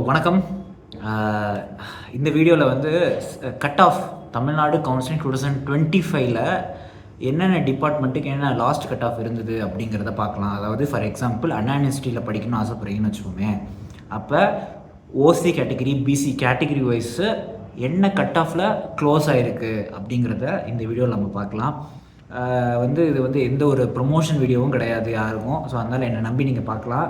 வணக்கம். ஆஹ் இந்த வீடியோவில் வந்து கட் ஆஃப் தமிழ்நாடு கவுன்சிலிங் 2025ல என்னென்ன டிபார்ட்மெண்ட்டுக்கு என்ன லாஸ்ட் கட் ஆஃப் இருந்தது அப்படிங்கிறத பார்க்கலாம். அதாவது ஃபார் எக்ஸாம்பிள் அண்ணா யூனிவர்சிட்டியில் படிக்கணும்னு ஆசைப்படுறீங்கன்னு வச்சுக்கோமே, அப்போ ஓசி கேட்டகிரி பிசி கேட்டகிரி வைஸு என்ன கட் ஆஃபில் க்ளோஸ் ஆகிருக்கு அப்படிங்கிறத இந்த வீடியோவில் நம்ம பார்க்கலாம். இது வந்து எந்த ஒரு ப்ரொமோஷன் வீடியோவும் கிடையாது யாருக்கும். ஸோ அதனால் என்னை நம்பி நீங்கள் பார்க்கலாம்.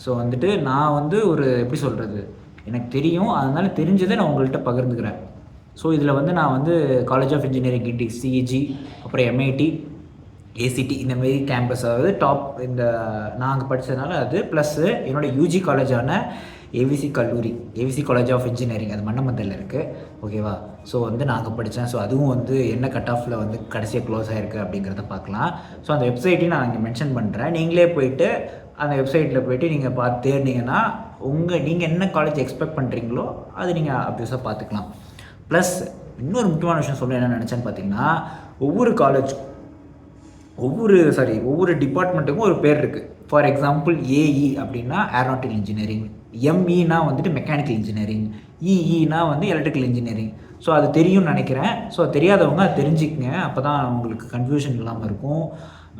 ஸோ வந்துட்டு நான் வந்து ஒரு எப்படி சொல்கிறது, எனக்கு தெரியும், அதனால் தெரிஞ்சதை நான் உங்கள்கிட்ட பகிர்ந்துக்கிறேன். ஸோ இதில் வந்து நான் வந்து college of engineering Guindy CEG, அப்புறம் எம்ஐடி, ஏசிடி இந்தமாரி கேம்பஸ், அதாவது டாப் இந்த நாங்கள் படித்ததுனால அது ப்ளஸ்ஸு என்னோடய யூஜி காலேஜான ஏவிசி கல்லூரி, ஏவிசி காலேஜ் ஆஃப் இன்ஜினியரிங், அது மன்னமந்தலில் இருக்குது. ஓகேவா? ஸோ வந்து நாங்கள் படித்தேன். ஸோ அதுவும் வந்து என்ன கட் ஆஃபில் வந்து கடைசியாக க்ளோஸ் ஆகிருக்கு அப்படிங்கிறத பார்க்கலாம். ஸோ அந்த வெப்சைட்டையும் நான் இங்கே மென்ஷன் பண்ணுறேன். நீங்களே போயிட்டு அந்த வெப்சைட்டில் போய்ட்டு நீங்கள் பார்த்து தேடினீங்கன்னா நீங்கள் என்ன காலேஜ் எக்ஸ்பெக்ட் பண்ணுறீங்களோ அது நீங்கள் அப்யூஸாக பார்த்துக்கலாம். ப்ளஸ் இன்னொரு முக்கியமான விஷயம் சொல்ல என்ன நினச்சேன்னு பார்த்தீங்கன்னா, ஒவ்வொரு காலேஜ் ஒவ்வொரு டிபார்ட்மெண்ட்டுக்கும் ஒரு பேர் இருக்குது. ஃபார் எக்ஸாம்பிள் ஏஇ அப்படின்னா ஏரோநாட்டிக்கல் இன்ஜினியரிங், எம்இனா வந்துட்டு மெக்கானிக்கல் இன்ஜினியரிங், இஇனா வந்து எலக்ட்ரிக்கல் இன்ஜினியரிங். ஸோ அது தெரியும்னு நினைக்கிறேன். ஸோ தெரியாதவங்க அதை தெரிஞ்சுக்கங்க, அப்போ தான் உங்களுக்கு கன்ஃபியூஷன் இல்லாமல் இருக்கும்.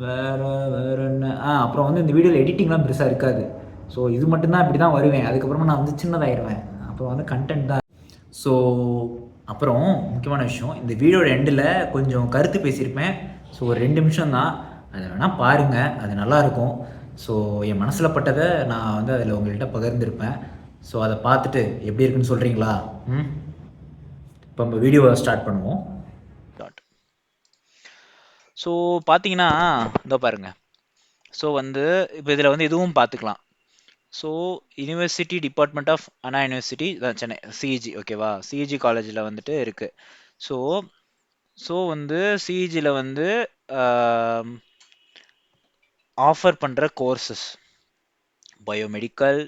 வேறு என்ன, அப்புறம் வந்து இந்த வீடியோவில் எடிட்டிங்லாம் பெருசாக இருக்காது. ஸோ இது மட்டும்தான் இப்படி தான் வருவேன். அதுக்கப்புறமா நான் வந்து சின்னதாகிடுவேன். அப்புறம் வந்து கண்டென்ட் தான். ஸோ அப்புறம் முக்கியமான விஷயம், இந்த வீடியோட எண்டில் கொஞ்சம் கருத்து பேசியிருப்பேன். ஸோ ஒரு 2 நிமிஷம் தான், அதை வேணால் பாருங்கள், அது நல்லாயிருக்கும். ஸோ என் மனசில் பட்டதை நான் வந்து அதில் உங்கள்கிட்ட பகிர்ந்துருப்பேன். ஸோ அதை பார்த்துட்டு எப்படி இருக்குன்னு சொல்கிறீங்களா? இப்போ நம்ம வீடியோவை ஸ்டார்ட் பண்ணுவோம். ஸோ பார்த்தீங்கன்னா இதோ பாருங்கள். ஸோ வந்து இப்போ இதில் வந்து இதுவும் பார்த்துக்கலாம். So university department of Anna university Chennai CEG, ஓகேவா? சிஇஜி காலேஜில் வந்துட்டு இருக்குது. ஸோ வந்து சிஇஜியில் வந்து ஆஃபர் பண்ணுற courses biomedical,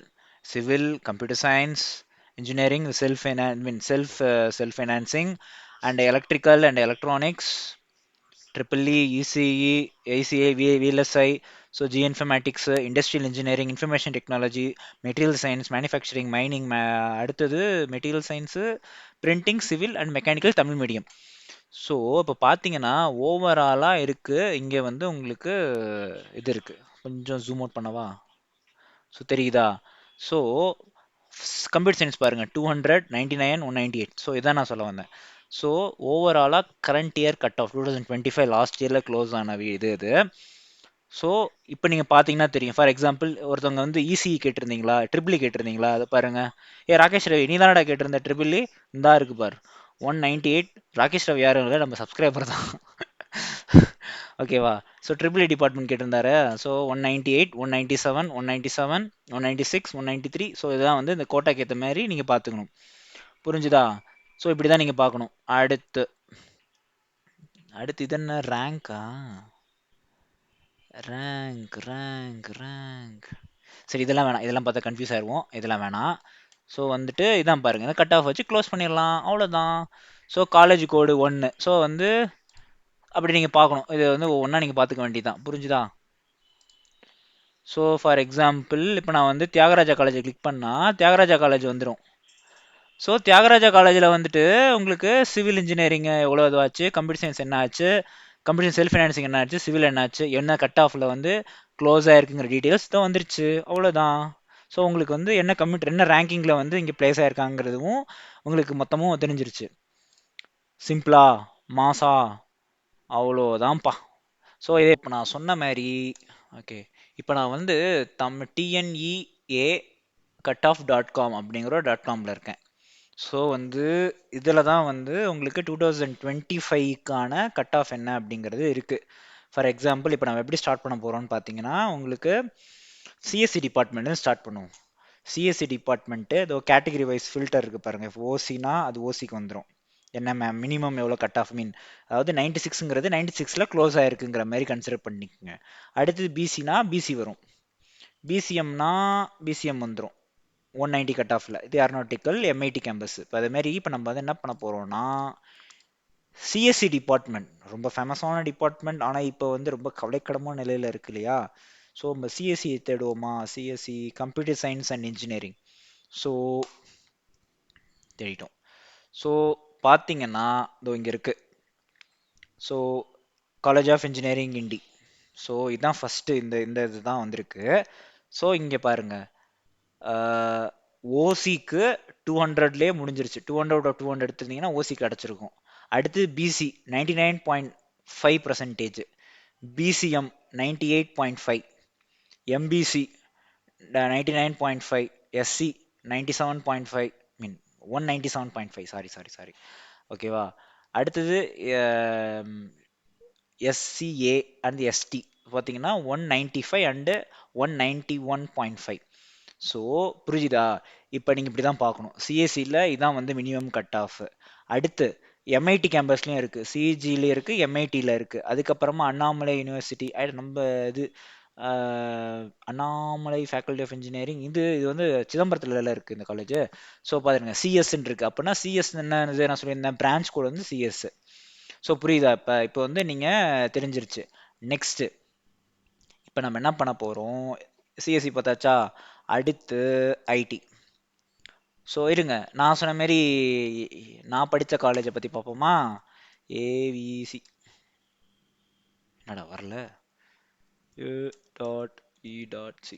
civil, computer science, engineering, self financing and electrical and electronics, EEE, ECE, ACA, VLSI, so Geoinformatics, Industrial Engineering, Information Technology, Material Science, Manufacturing, Mining, அடுத்தது Material Science, Printing, Civil and Mechanical Tamil medium. So இப்போ பார்த்தீங்கன்னா ஓவராலாக இருக்குது. இங்கே வந்து உங்களுக்கு இது இருக்குது, கொஞ்சம் ஜூம் அவுட் பண்ணவா? ஸோ தெரியுதா? ஸோ கம்ப்யூட்டர் சயின்ஸ் பாருங்கள், 299, 198. ஸோ இதான் நான் சொல்ல வந்தேன். ஸோ ஓவராலாக current year cut off 2025 last இயரில் க்ளோஸ் ஆன இது. ஸோ இப்போ நீங்கள் பார்த்தீங்கன்னா தெரியும். ஃபார் எக்ஸாம்பிள் ஒருத்தவங்க வந்து இசிஇ கேட்டிருந்தீங்களா, ட்ரிபிள் கேட்டிருந்தீங்களா, அதை பாருங்கள். ராகேஷ் ரவி, நீ தானடா கேட்டிருந்த ட்ரிபிள்? இந்தா இருக்கு பார், 198. ராகேஷ் ரவி யாரும் இல்லை, நம்ம சப்ஸ்கிரைபர் தான். ஓகேவா? ஸோ ட்ரிபிள் டிபார்ட்மெண்ட் கேட்டிருந்தாரு. ஸோ 198, 197, 197, 196, 193. ஸோ இதெல்லாம் வந்து இந்த கோட்டாக்கு ஏற்ற மாதிரி நீங்கள் பார்த்துக்கணும். புரிஞ்சுதா? ஸோ இப்படி தான் நீங்கள் பார்க்கணும். அடுத்து இது என்ன ரேங்க்கா? ரேங்க் சரி, இதெல்லாம் வேணாம், இதெல்லாம் பார்த்தா கன்ஃபியூஸ் ஆயிடுவோம், இதெல்லாம் வேணாம். ஸோ வந்துட்டு இதான் பாருங்கள், இந்த கட் ஆஃப் வச்சு க்ளோஸ் பண்ணிடலாம், அவ்வளோதான். ஸோ காலேஜ் கோடு 1. ஸோ வந்து அப்படி நீங்கள் பார்க்கணும். இது வந்து ஒவ்வொன்றா நீங்கள் பார்த்துக்க வேண்டியதுதான். புரிஞ்சுதா? ஸோ ஃபார் எக்ஸாம்பிள் இப்போ நான் வந்து தியாகராஜா காலேஜை கிளிக் பண்ணால் தியாகராஜா காலேஜ் வந்துடும். ஸோ தியாகராஜா காலேஜில் வந்துட்டு உங்களுக்கு சிவில் இன்ஜினியரிங் எவ்வளோ இதுவாச்சு, கம்ப்யூட்டர் சயின்ஸ் என்ன ஆச்சு, கம்ப்யூட்டர் செல்ஃப் ஃபைனான்சிங் என்ன ஆச்சு, சிவில் என்ன ஆச்சு, என்ன கட் ஆஃபில் வந்து க்ளோஸ் ஆகிருக்குங்கிற டீட்டெயில்ஸ் தான் வந்துருச்சு, அவ்வளோதான். ஸோ உங்களுக்கு வந்து என்ன ரேங்கிங்கில் வந்து இங்கே ப்ளேஸ் ஆகிருக்காங்கிறதும் உங்களுக்கு மொத்தமும் தெரிஞ்சிருச்சு. சிம்பிளா, மாசா, அவ்வளோதான்ப்பா. ஸோ இதே இப்போ நான் சொன்ன மாதிரி, ஓகே, இப்போ நான் வந்து TNEA cutoff.com அப்படிங்கிற .comல இருக்கேன். ஸோ வந்து இதில் தான் வந்து உங்களுக்கு 2025க்கான கட் ஆஃப் என்ன அப்படிங்கிறது இருக்குது. ஃபார் எக்ஸாம்பிள் இப்போ நம்ம எப்படி ஸ்டார்ட் பண்ண போகிறோம்னு பார்த்தீங்கன்னா, உங்களுக்கு சிஎஸ்சி டிபார்ட்மெண்ட்டு ஸ்டார்ட் பண்ணுவோம். சிஎஸ்சி டிபார்ட்மெண்ட்டு இதோ கேட்டகரி வைஸ் ஃபில்டர் இருக்குது பாருங்கள். இப்போ ஓசினா அது ஓசிக்கு வந்துடும். என்ன மேம் மினிமம் எவ்வளோ கட் ஆஃப் மீன், அதாவது 96ங்கிறது 96ல் க்ளோஸ் ஆகிருக்குங்கிற மாதிரி கன்சிடர் பண்ணிக்கோங்க. அடுத்தது பிசினா பிசி வரும், பிசிஎம்னா பிசிஎம் வந்துடும் 190 கட் ஆஃபில். இது ஏரோநாட்டிக்கல் எம்ஐடி கேம்பஸ். இப்போ அதேமாரி இப்போ நம்ம வந்து என்ன பண்ண போகிறோம்னா, சிஎஸ்சி டிபார்ட்மெண்ட் ரொம்ப ஃபேமஸான டிபார்ட்மெண்ட், ஆனால் இப்போ வந்து ரொம்ப கவலைக்கிடமான நிலையில் இருக்கு இல்லையா? ஸோ நம்ம சிஎஸ்சி தேடுவோமா? CSC computer science and engineering. So தேடிட்டோம். ஸோ பார்த்தீங்கன்னா இதோ இங்கே இருக்குது. So college of engineering Guindy. So இதுதான் ஃபஸ்ட்டு இந்த இந்த இதுதான் வந்திருக்கு. ஸோ இங்கே பாருங்க, ஓசிக்கு 200லேயே முடிஞ்சிருச்சு. 200 எடுத்துருந்தீங்கன்னா ஓசி கிடச்சிருக்கும். அடுத்து பிசி 99.5%, பிசிஎம் 98.5, எம்பிசி 99.5, எஸ்சி 97.5, மீன் 197.5, சாரி. ஓகேவா? அடுத்தது எஸ்சிஏ அண்ட் எஸ்டி பார்த்தீங்கன்னா 195 அண்டு 191.5. ஸோ புரிஞ்சுதா? இப்போ நீங்கள் இப்படி தான் பார்க்கணும். சிஎஸ்சியில் இதான் வந்து மினிமம் கட் ஆஃப். அடுத்து எம்ஐடி கேம்பஸ்லையும் இருக்குது, சிஜிலையும் இருக்குது, எம்ஐடியில் இருக்குது. அதுக்கப்புறமா அண்ணாமலை யூனிவர்சிட்டி, நம்ம இது அண்ணாமலை ஃபேக்கல்டி ஆஃப் இன்ஜினியரிங், இது வந்து சிதம்பரத்தில் இருக்குது இந்த காலேஜ். ஸோ பாருங்க, சிஎஸ்ன்னு இருக்குது. அப்படின்னா சிஎஸ் என்னது நான் சொல்லியிருந்தேன், பிரான்ச் கோட் வந்து சிஎஸ். ஸோ புரியுதா? இப்போ வந்து நீங்கள் தெரிஞ்சிருச்சு. நெக்ஸ்ட்டு இப்போ நம்ம என்ன பண்ண போகிறோம், சிஎஸ்சி பார்த்தாச்சா, அடுத்து ஐடி. ஸோ இருங்க, நான் சொன்ன மாரி நான் படித்த காலேஜை பற்றி பார்ப்போமா? ஏவிசி, என்னடா வரல, A.E.C.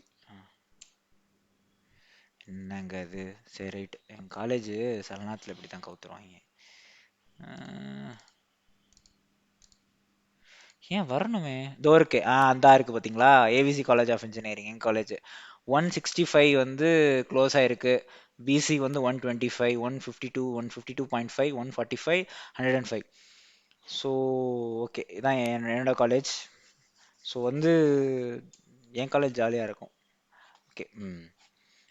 என்னங்க இது? சரி ரைட், என் காலேஜ் சில நேரத்தில் இப்படி தான் கவுத்துருவாங்க. ஏன் வரணுமே, இதோ இருக்கு, அந்த இருக்கு பார்த்தீங்களா, ஏவிசி காலேஜ் ஆஃப் இன்ஜினியரிங், என் காலேஜ் 165 வந்து க்ளோஸ் ஆயிருக்கு. பிசி வந்து 125, 152, 152.5, 145, 105. ஸோ ஓகே, இதான் என்னோட காலேஜ். ஸோ வந்து என் காலேஜ் ஜாலியாக இருக்கும். ஓகே,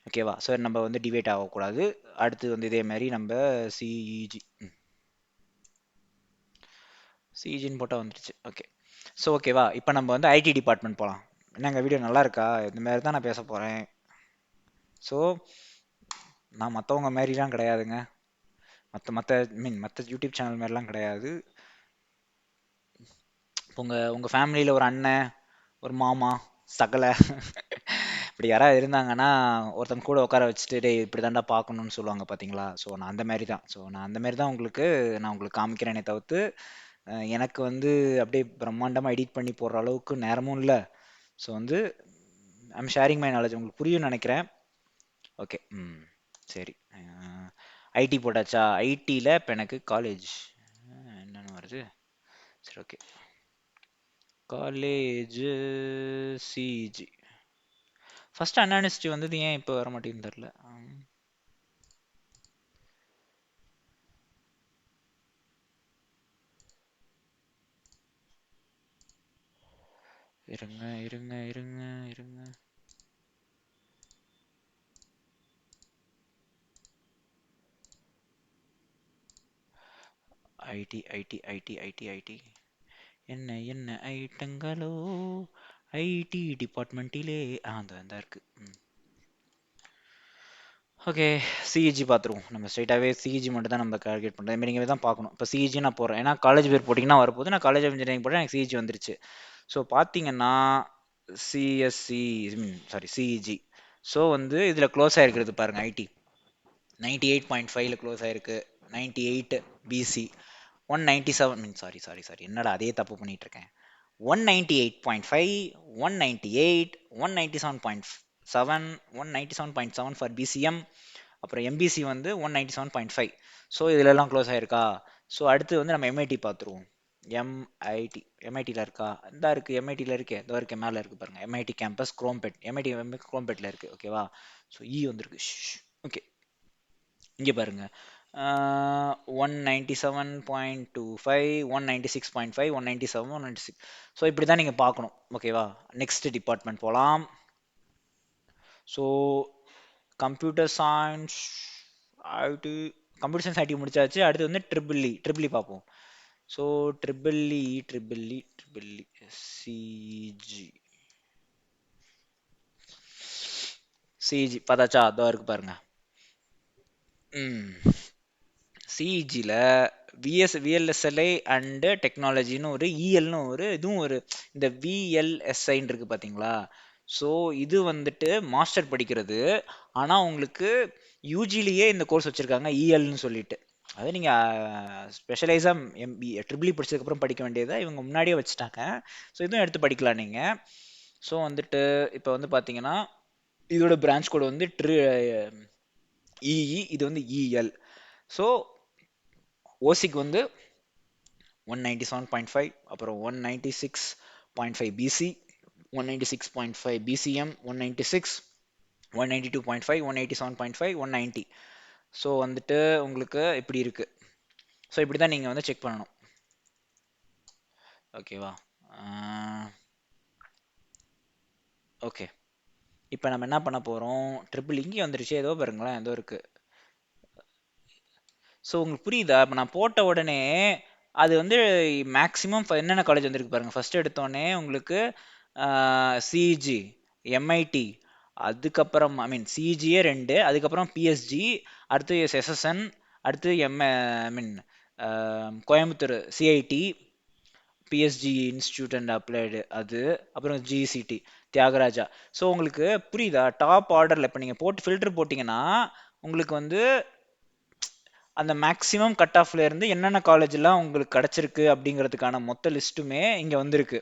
ஓகேவா? ஸோ நம்ம வந்து டிபேட் ஆகக்கூடாது. அடுத்து வந்து இதே மாதிரி நம்ம சிஇஜி, சிஇஜின்னு போட்டால் வந்துடுச்சு. ஓகே, ஸோ ஓகேவா? இப்போ நம்ம வந்து ஐடி டிபார்ட்மெண்ட் போகலாம். என்னங்க வீடியோ நல்லா இருக்கா? இந்த மாதிரி தான் நான் பேச போகிறேன். ஸோ நான் மற்றவங்க மாதிரிலாம் கிடையாதுங்க, மற்ற யூடியூப் சேனல் மாதிரிலாம் கிடையாது. உங்கள் ஃபேமிலியில் ஒரு அண்ணன், ஒரு மாமா, சகலை இப்படி யாராவது இருந்தாங்கன்னா ஒருத்தங்க கூட உட்கார வச்சுட்டு டேய் இப்படி தாண்டா பார்க்கணும்னு சொல்லுவாங்க பார்த்தீங்களா? ஸோ நான் அந்த மாதிரி தான். நான் உங்களுக்கு காமிக்கிறேனே தவிர்த்து எனக்கு வந்து அப்படியே பிரம்மாண்டமாக எடிட் பண்ணி போடுற அளவுக்கு நேரமும் இல்லை. ஸோ வந்து ஐம் ஷேரிங் மை நாலேஜ், உங்களுக்கு புரியும்னு நினைக்கிறேன். ஓகே, சரி. ஐடி போட்டாச்சா? ஐடியில் இப்போ எனக்கு காலேஜ் என்னென்னு வருது. சரி ஓகே, காலேஜ் சிஜி. ஃபர்ஸ்ட் அனானிஸ்டி வந்தது, ஏன் இப்போ வர மாட்டேங்குன்னு தெரில. இருங்க. ஐடி என்ன ஐட்டங்களோ ஐடி டிபார்ட்மெண்ட்டிலே அந்த இருக்கு. ஓகே, சிஇஜி பார்த்துருவோம். நம்ம ஸ்ட்ரைட்டாகவே சிஇஜி மட்டும் தான் நம்ம கால்குலேட் பண்ணுறோம். இதுமாரி நீங்கள் தான் பார்க்கணும். இப்போ சிஇஜி நான் போடுறேன், ஏன்னா காலேஜ் பேர் போட்டிங்கன்னா வரப்போது. நான் காலேஜ் ஆஃப் இன்ஜினியரிங் போட்டேன், எனக்கு சிஇஜி வந்துருச்சு. ஸோ பார்த்தீங்கன்னா சிஎஸ்சி, சிஇஜி. ஸோ வந்து இதில் க்ளோஸ் ஆகிருக்கிறது பாருங்கள், ஐடி 98.5ல் க்ளோஸ் ஆகிருக்கு. 98 பிசி, 197, சாரி, என்னடா அதே தப்பு பண்ணிட்டு இருக்கேன். 198.5, 198, 197.7, 197.7 ஃபார் பிசிஎம். அப்புறம் எம்பிசி வந்து 197.5. ஸோ இதிலெல்லாம் க்ளோஸ் ஆயிருக்கா? ஸோ அடுத்து வந்து நம்ம எம்ஐடி பார்த்துருவோம். எம்ஐடியில் இருக்கா? இந்த இருக்குது, எம்ஐடியில் இருக்கே, இதோ இருக்கே, மேலே இருக்குது பாருங்கள், எம்ஐடி கேம்பஸ் குரோம்பேட். எம்ஐடி குரோம்பேட்டில் இருக்குது. ஓகேவா? ஸோ வந்திருக்கு. ஓகே, இங்கே பாருங்கள், 197.25, 196.5, 197, 196. ஸோ இப்படி தான் நீங்கள் பார்க்கணும். ஓகேவா? நெக்ஸ்ட் டிபார்ட்மெண்ட் போகலாம். ஸோ கம்ப்யூட்டர் சயின்ஸ் ஐடி, முடிச்சாச்சு. அடுத்து வந்து ட்ரிபிள் இ பார்ப்போம். ஸோ ட்ரிபிள் இ சிஜி பார்த்தாச்சா? அதோ இருக்கு பாருங்க. சிஇஜியில் விஎல்எஸ்எல்ஐ அண்டு டெக்னாலஜின்னு ஒரு இஎல்னு ஒரு இதுவும் ஒரு இந்த விஎல்எஸ்ஐன்னு இருக்குது பார்த்தீங்களா? ஸோ இது வந்துட்டு மாஸ்டர் படிக்கிறது. ஆனால் உங்களுக்கு யூஜிலேயே இந்த கோர்ஸ் வச்சுருக்காங்க இஎல்னு சொல்லிட்டு. அது நீங்கள் ஸ்பெஷலைஸாக ட்ரிபிள் படிச்சதுக்கப்புறம் படிக்க வேண்டியதை இவங்க முன்னாடியே வச்சுட்டாங்க. ஸோ இதுவும் எடுத்து படிக்கலாம் நீங்கள். ஸோ வந்துட்டு இப்போ வந்து பார்த்தீங்கன்னா இதோட பிரான்ச் கோடு வந்து இஇ, இது வந்து இஎல். ஸோ ஓசிக்கு வந்து 197.5, அப்புறம் 196.5 பிசி, 196.5 பிசிஎம், 196, 192.5, 187.5, 190. ஸோ வந்துட்டு உங்களுக்கு இப்படி இருக்கு. ஸோ இப்படி தான் நீங்கள் வந்து செக் பண்ணணும். ஓகேவா? ஓகே, இப்போ நம்ம என்ன பண்ண போகிறோம்? ட்ரிபிள் இங்கே வந்துருச்சு, ஏதோ பாருங்களேன், ஏதோ இருக்கு. ஸோ உங்களுக்கு புரியுதா? இப்போ நான் போட்ட உடனே அது வந்து மேக்ஸிமம் என்னென்ன காலேஜ் வந்திருக்கு பாருங்க. ஃபர்ஸ்ட் எடுத்தோடனே உங்களுக்கு சிஜி, எம்ஐடி, அதுக்கப்புறம் ஐ மீன் சிஜியே 2, அதுக்கப்புறம் பிஎஸ்ஜி, அடுத்து எஸ்எஸ்என், அடுத்து I mean Coimbatore CIT, PSG institute and applied, அது அப்புறம் ஜிசிடி தியாகராஜா. ஸோ உங்களுக்கு புரியுதா? டாப் ஆர்டரில் இப்போ நீங்கள் போட்டு ஃபில்டர் போட்டிங்கன்னா உங்களுக்கு வந்து அந்த மேக்ஸிமம் கட் ஆஃப்ல இருந்து என்னென்ன காலேஜ்லாம் உங்களுக்கு கிடச்சிருக்கு அப்படிங்கிறதுக்கான மொத்த லிஸ்ட்டுமே இங்கே வந்திருக்கு.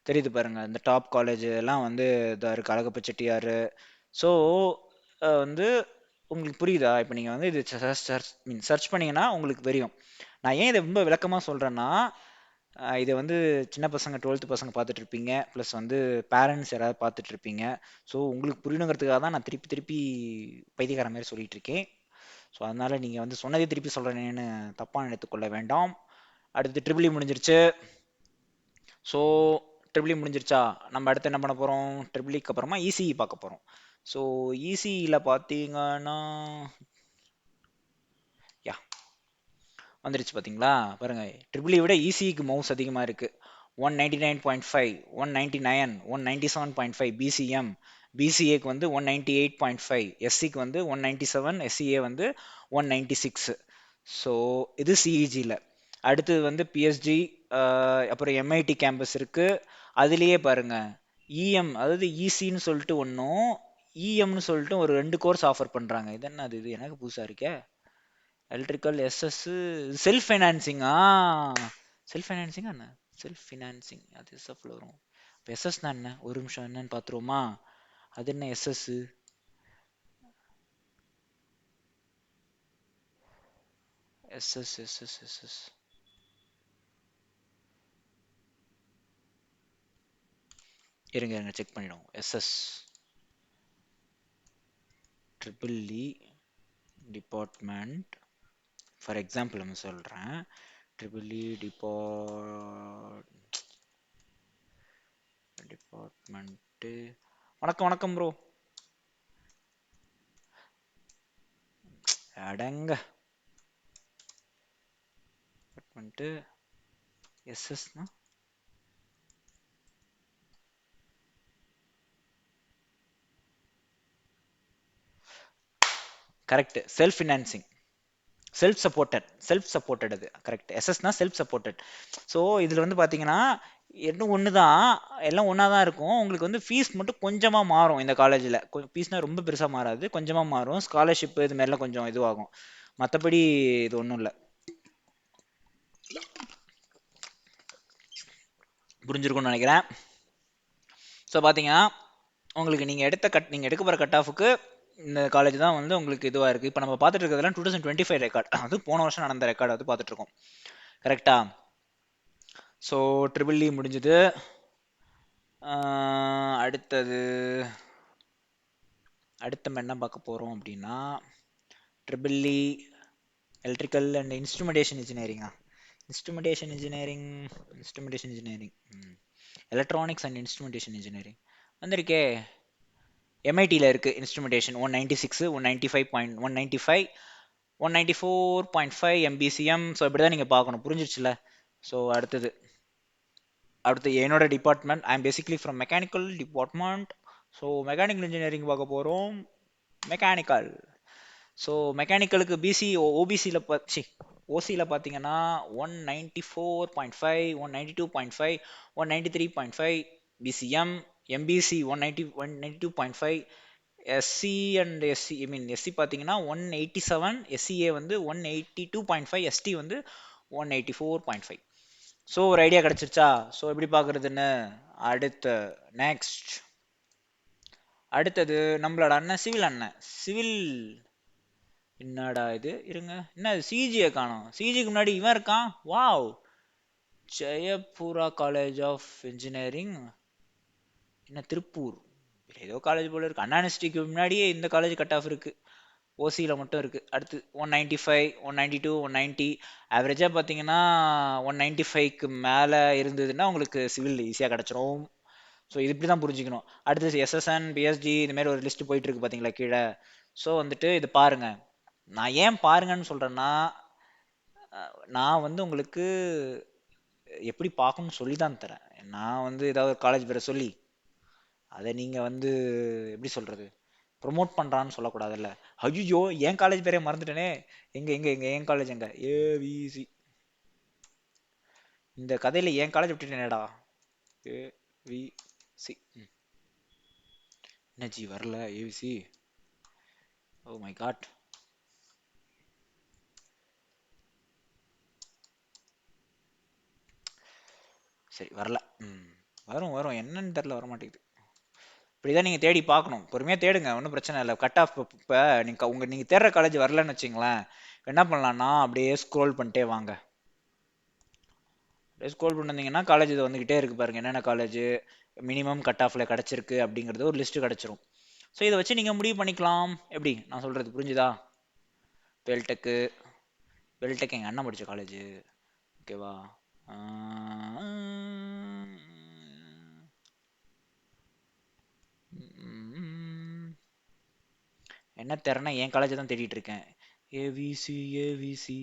தெரியுது பாருங்க, இந்த டாப் காலேஜ் எல்லாம் வந்து இதாக இருக்குது, அழகப்ப செட்டியார். ஸோ வந்து உங்களுக்கு புரியுதா? இப்போ நீங்கள் வந்து இது சர்ச் பண்ணீங்கன்னா உங்களுக்கு தெரியும். நான் ஏன் இதை ரொம்ப விளக்கமாக சொல்கிறேன்னா, இதை வந்து சின்ன பசங்க 12th பசங்க பார்த்துட்டு இருப்பீங்க, ப்ளஸ் வந்து பேரண்ட்ஸ் யாராவது பார்த்துட்டு இருப்பீங்க. ஸோ உங்களுக்கு புரியணுங்கிறதுக்காக தான் நான் திருப்பி திருப்பி பைத்தியக்கார மாதிரி சொல்லிட்டு இருக்கேன். ஸோ அதனால நீங்கள் வந்து சொன்னதே திருப்பி சொல்கிறேன்னு தப்பாக நினைத்துக்கொள்ள வேண்டாம். அடுத்து ட்ரிபிள் முடிஞ்சிருச்சு. ஸோ ட்ரிபிள் முடிஞ்சிருச்சா, நம்ம அடுத்து என்ன பண்ண போகிறோம்? ட்ரிபிளிக்கு அப்புறமா இசிஇ பார்க்க போகிறோம். ஸோ இசிஇயில் பார்த்தீங்கன்னா யா வந்துருச்சு பார்த்தீங்களா? பாருங்க, ட்ரிபிளி விட இசிஇக்கு மவுஸ் அதிகமாக இருக்குது. 199.5, 199, 197.5 பிசிஎம், பிசிஏக்கு வந்து 198.5, எஸ்சிக்கு வந்து 197, எஸ்சிஏ வந்து 196. ஸோ இது சிஇஜியில். அடுத்தது வந்து பிஎஸ்ஜி, அப்புறம் எம்ஐடி கேம்பஸ் இருக்குது. அதுலேயே பாருங்க இஎம், அதாவது இசின்னு சொல்லிட்டு ஒன்றும், இஎம்னு சொல்லிட்டு ஒரு 2 கோர்ஸ் ஆஃபர் பண்ணுறாங்க. இது என்ன? அது இது எனக்கு புதுசாக இருக்கே. எலக்ட்ரிக்கல் எஸ்எஸ் செல்ஃப் ஃபைனான்சிங்கா? செல்ஃப் ஃபைனான்சிங்கா என்ன? செல்ஃப் ஃபினான்சிங் அது எஸ்எஃப்ல வரும். இப்போ எஸ்எஸ்னா என்ன? ஒரு நிமிஷம் என்னன்னு பார்த்துருவோமா? அது என்ன எஸ்எஸ்? எஸ்எஸ் எஸ்எஸ் எஸ்எஸ் இருங்க இருங்க செக் பண்ணிடுவோம். SS triple E department, for example நம்ம சொல்கிறேன். Triple E department. வணக்கம் வணக்கம் ப்ரோ. அடங்க டிபார்ட்மெண்ட்டு எஸ்எஸ்னா correct. Self financing, self supported அது கரெக்ட். எஸ்எஸ்னா செல்ஃப் சப்போர்ட்டட். ஸோ இதில் வந்து பார்த்தீங்கன்னா இன்னும் ஒன்று தான், எல்லாம் ஒன்றா தான் இருக்கும். உங்களுக்கு வந்து ஃபீஸ் மட்டும் கொஞ்சமாக மாறும் இந்த காலேஜில். ஃபீஸ்னால் ரொம்ப பெருசாக மாறாது, கொஞ்சமாக மாறும். ஸ்காலர்ஷிப் இது மாதிரிலாம் கொஞ்சம் இதுவாகும். மற்றபடி இது ஒன்றும் இல்லை. புரிஞ்சிருக்கும்னு நினைக்கிறேன். ஸோ பார்த்தீங்கன்னா உங்களுக்கு நீங்கள் எடுக்க போகிற கட் ஆஃபுக்கு இந்த காலேஜ் தான் வந்து உங்களுக்கு இதுவாக இருக்குது. இப்போ நம்ம பார்த்துட்டு இருக்கிறதுலாம் 2025 ரெக்கார்ட், அது போன வருஷம் நடந்த ரெக்கார்டு, அது பார்த்துட்டு இருக்கோம். கரெக்டா? ஸோ ட்ரிபிள் இ முடிஞ்சது. அடுத்த நம்ம என்ன பார்க்க போகிறோம் அப்படின்னா, triple E electrical and instrumentation இன்ஜினியரிங்கா? Instrumentation engineering electronics and instrumentation engineering வந்திருக்கே. எம்ஐடியில் இருக்குது இன்ஸ்ட்ருமெண்டேஷன் 196, 195, 194.5 எம்பிசிஎம். ஸோ இப்படி தான் நீங்கள் பார்க்கணும். புரிஞ்சிருச்சுல? ஸோ அடுத்து என்னோட department, I am basically from mechanical department. So mechanical engineering பார்க்க போகிறோம். மெக்கானிக்கல். ஸோ மெக்கானிக்கலுக்கு ஓபிசியில் ஓசியில் பார்த்தீங்கன்னா 194.5, 192.5, 193.5 PCM, MPC 192.5, SC and SC SC பார்த்தீங்கன்னா 187, எஸ்சிஏ வந்து 182.5, எஸ்டி வந்து 184.5. ஸோ ஒரு ஐடியா கிடச்சிருச்சா? ஸோ எப்படி பார்க்குறதுன்னு நெக்ஸ்ட் அடுத்தது நம்மளோட அண்ணன் சிவில் அண்ணன். சிவில் என்னடா இது, இருங்க, என்ன சிஜியை காணோம். சிஜிக்கு முன்னாடி இவன் இருக்கான். Wow, Jayapura college of engineering, என்ன திருப்பூர், ஏதோ காலேஜ் போல இருக்கு. அண்ணா யூனிவர்சிட்டிக்கு முன்னாடியே இந்த காலேஜ் கட் ஆஃப் இருக்கு, ஓசியில் மட்டும் இருக்கு. அடுத்து 195, 192, 190, ஆவரேஜாக பார்த்தீங்கன்னா 195க்கு மேலே இருந்ததுன்னா உங்களுக்கு சிவில் ஈஸியாக கிடச்சிரும். ஸோ இது இப்படி தான் புரிஞ்சுக்கணும். அடுத்து எஸ்எஸ்என், பிஎஸ்டி, இந்த மாதிரி ஒரு லிஸ்ட் போயிட்டு இருக்கு பார்த்தீங்களா கீழே. ஸோ வந்துட்டு இது பாருங்க. நான் ஏன் பாருங்கன்னு சொல்றேன்னா, நான் வந்து உங்களுக்கு எப்படி பார்க்கணும்னு சொல்லி தான் தரேன். நான் வந்து ஏதாவது காலேஜ் பேரை சொல்லி அதை நீங்க வந்து எப்படி சொல்றது, ப்ரொமோட் பண்றான்னு சொல்லக்கூடாதுல்ல. ஐயோ, என் காலேஜ் பேரே மறந்துட்டேனே. எங்க எங்க எங்க என் காலேஜ் எங்க? ஏவிசி. இந்த கதையில என் காலேஜ் விட்டுட்டேனேடா. ஏவிசி. என்ன ஜி வரல ஏவிசி? Oh my god. சரி வரல. வரும் வரும், என்னன்னு தெரில, வர மாட்டேங்குது. இப்படிதான் நீங்கள் தேடி பார்க்கணும். பொறுமையாக தேடுங்க, ஒன்றும் பிரச்சனை இல்லை. கட் ஆஃப் இப்போ நீங்கள் தேடுற காலேஜ் வரலன்னு வச்சிங்களேன், என்ன பண்ணலான்னா அப்படியே ஸ்க்ரோல் பண்ணிட்டே வாங்க. அப்படியே ஸ்க்ரோல் பண்ணிருந்தீங்கன்னா காலேஜ் இது வந்துக்கிட்டே இருக்கு பாருங்க, என்னென்ன காலேஜ் மினிமம் கட் ஆஃபில் கிடச்சிருக்கு அப்படிங்கிறது ஒரு லிஸ்ட்டு கிடச்சிரும். ஸோ இதை வச்சு நீங்கள் முடிவு பண்ணிக்கலாம். எப்படி நான் சொல்கிறது புரிஞ்சுதா? வெல்டெக்கு எங்கள் அண்ணன் படித்த காலேஜ், ஓகேவா? என்ன தேர்னா என் காலேஜை தான் தேடிட்டு இருக்கேன். ஏவிசி ஏவிசி,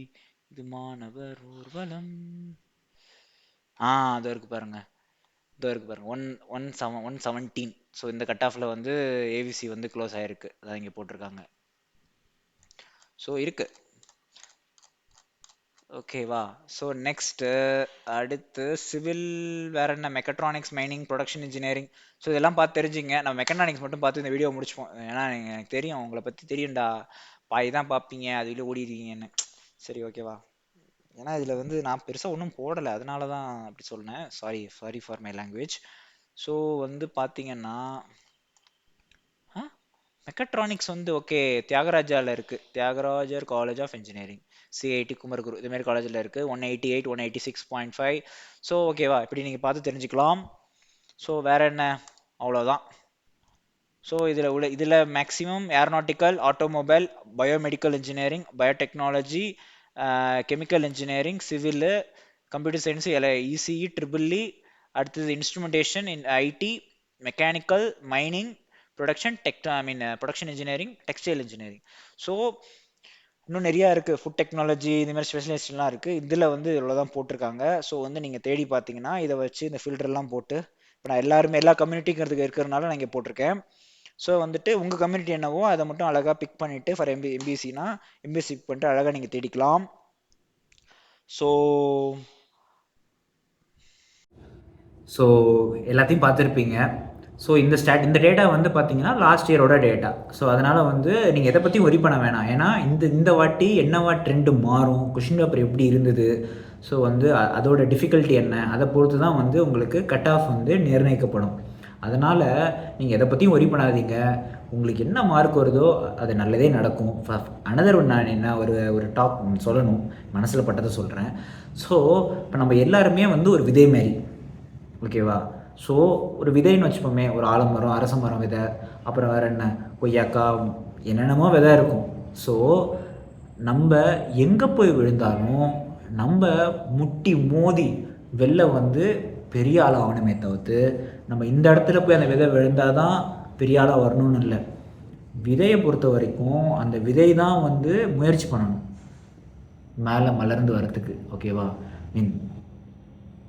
இது மாணவர் ஊர்வலம். அதோ இருக்கு பாருங்க, இதோ இருக்கு பாருங்க, 117. ஸோ இந்த கட் ஆஃபில் வந்து ஏவிசி வந்து க்ளோஸ் ஆகிருக்கு, அதான் இங்கே போட்டிருக்காங்க. ஸோ இருக்கு, ஓகேவா? ஸோ நெக்ஸ்ட்டு அடுத்து சிவில் வேற என்ன, mechatronics, mining, production engineering. So இதெல்லாம் பார்த்து தெரிஞ்சுங்க. நம்ம மெக்கட்ரானிக்ஸ் மட்டும் பார்த்து இந்த வீடியோ முடிச்சுப்போம். ஏன்னா எனக்கு தெரியும், உங்களை பற்றி தெரியும்டா, பாய் தான் பார்ப்பீங்க, அதுல ஓடிடுவீங்கன்னு. சரி ஓகேவா? ஏன்னா இதில் வந்து நான் பெருசாக ஒன்றும் போடலை, அதனால தான் அப்படி சொன்னேன். Sorry for my language. So வந்து பார்த்தீங்கன்னா மெக்கட்ரானிக்ஸ் வந்து ஓகே, தியாகராஜாவில் இருக்குது, Thiagarajar college of engineering, CIT Kumaraguru, இதுமாரி காலேஜில் இருக்குது. 188, 186.5. ஸோ ஓகேவா, இப்படி நீங்கள் பார்த்து தெரிஞ்சுக்கலாம். ஸோ வேற என்ன, அவ்வளோதான். ஸோ இதில் maximum aeronautical, automobile, biomedical engineering, biotechnology, chemical engineering, civil, computer science, ECE, triple E, அடுத்தது instrumentation, IT, mechanical, mining, production production engineering, textile engineering. So இன்னும் நிறையா இருக்குது, ஃபுட் டெக்னாலஜி, இந்த மாதிரி ஸ்பெஷலைஸ்ட்லாம் இருக்குது. இதில் வந்து இவ்வளோ தான் போட்டிருக்காங்க. ஸோ வந்து நீங்கள் தேடி பார்த்தீங்கன்னா இதை வச்சு இந்த ஃபில்டர்லாம் போட்டு, இப்போ நான் எல்லா கம்யூனிட்டிங்கிறதுக்கு இருக்கிறதுனால நான் இங்கே போட்டிருக்கேன். ஸோ வந்துட்டு உங்கள் கம்யூனிட்டி என்னவோ அதை மட்டும் அழகாக பிக் பண்ணிவிட்டு, ஃபார் எம்பிசினா எம்பிசி பிக் பண்ணிட்டு அழகாக நீங்கள் தேடிக்கலாம். ஸோ எல்லாத்தையும் பார்த்துருப்பீங்க. ஸோ இந்த டேட்டா வந்து பார்த்தீங்கன்னா லாஸ்ட் இயரோட டேட்டா. ஸோ அதனால் வந்து நீங்கள் எதை பற்றியும் ஒரி பண்ண வேணாம். ஏன்னா இந்த வாட்டி என்னவா ட்ரெண்டு மாறும், கொஷின் பேப்பர் எப்படி இருந்தது, ஸோ வந்து அதோட டிஃபிகல்ட்டி என்ன, அதை பொறுத்து தான் வந்து உங்களுக்கு கட் ஆஃப் வந்து நிர்ணயிக்கப்படும். அதனால் நீங்கள் எதை பற்றியும் ஒரி பண்ணாதீங்க. உங்களுக்கு என்ன மார்க் வருதோ அது நல்லதே நடக்கும். அனதர் நான் என்ன ஒரு டாப் சொல்லணும், மனசில் பட்டதை சொல்கிறேன். ஸோ இப்போ நம்ம எல்லாருமே வந்து ஒரு விதை மாரி, ஓகேவா? ஸோ ஒரு விதைன்னு வச்சுப்போமே, ஒரு ஆலமரம், அரச மரம் விதை, அப்புறம் வேறு என்ன, கொய்யாக்காய், என்னென்னமோ விதை இருக்கும். ஸோ நம்ம எங்கே போய் விழுந்தாலும் நம்ம முட்டி மோதி வெளில வந்து பெரிய ஆளாக ஆகணுமே தவிர்த்து, நம்ம இந்த இடத்துல போய் அந்த விதை விழுந்தால் தான் பெரிய ஆளாக வரணும்னு இல்லை. விதையை பொறுத்த வரைக்கும் அந்த விதை தான் வந்து முயற்சி பண்ணணும் மேலே மலர்ந்து வரத்துக்கு, ஓகேவா?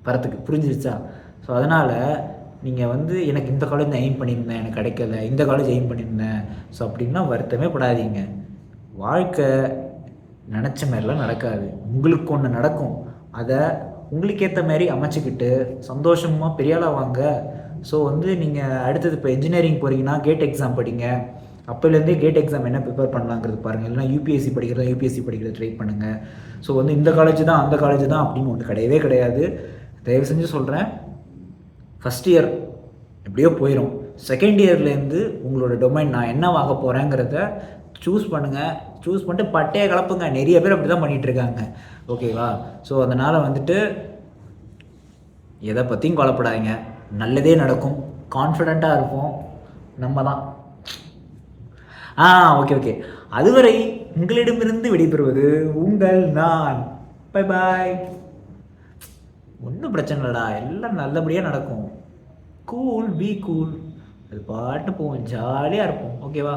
வரத்துக்கு, புரிஞ்சிருச்சா? ஸோ அதனால் நீங்கள் வந்து எனக்கு இந்த காலேஜ் நான் எய்ம் பண்ணியிருந்தேன், எனக்கு கிடைக்கல, இந்த காலேஜ் எய்ம் பண்ணியிருந்தேன், ஸோ அப்படின்னா வருத்தமே படாதீங்க. வாழ்க்கை நினச்ச மாதிரிலாம் நடக்காது. உங்களுக்கு ஒன்று நடக்கும், அதை உங்களுக்கு ஏற்ற மாதிரி அமைச்சிக்கிட்டு சந்தோஷமாக பெரியாளாக வாங்க. ஸோ வந்து நீங்கள் அடுத்தது இப்போ இன்ஜினியரிங் போகிறீங்கன்னா கேட் எக்ஸாம் படிங்க. அப்போலேருந்தே கேட் எக்ஸாம் என்ன ப்ரிப்பேர் பண்ணலாங்கிறது பாருங்கள். இல்லைனா யூபிஎஸ்சி படிக்கிறது ட்ரை பண்ணுங்கள். ஸோ வந்து இந்த காலேஜ் தான் அந்த காலேஜ் தான் அப்படின்னு ஒன்று கிடையவே கிடையாது. தயவு செஞ்சு சொல்கிறேன், ஃபஸ்ட் இயர் எப்படியோ போயிடும். செகண்ட் இயர்லேருந்து உங்களோட டொமைன் நான் என்ன வாங்க போகிறேங்கிறத சூஸ் பண்ணுங்கள். சூஸ் பண்ணிட்டு பட்டையை கலப்புங்க. நிறைய பேர் அப்படி தான் பண்ணிகிட்ருக்காங்க. ஓகேவா? ஸோ அதனால் வந்துட்டு எதை பற்றியும் கவலைப்படாதீங்க, நல்லதே நடக்கும். கான்ஃபிடெண்ட்டாக இருப்போம், நம்ம தான். ஓகே. அதுவரை உங்களிடமிருந்து விடைபெறுவது உங்கள் நான். Bye bye. ஒன்றும் பிரச்சனை இல்லைடா, எல்லாம் நல்லபடியாக நடக்கும். Cool, be cool. அது பாட்டு போவோம், ஜாலியாக இருப்போம். ஓகேவா?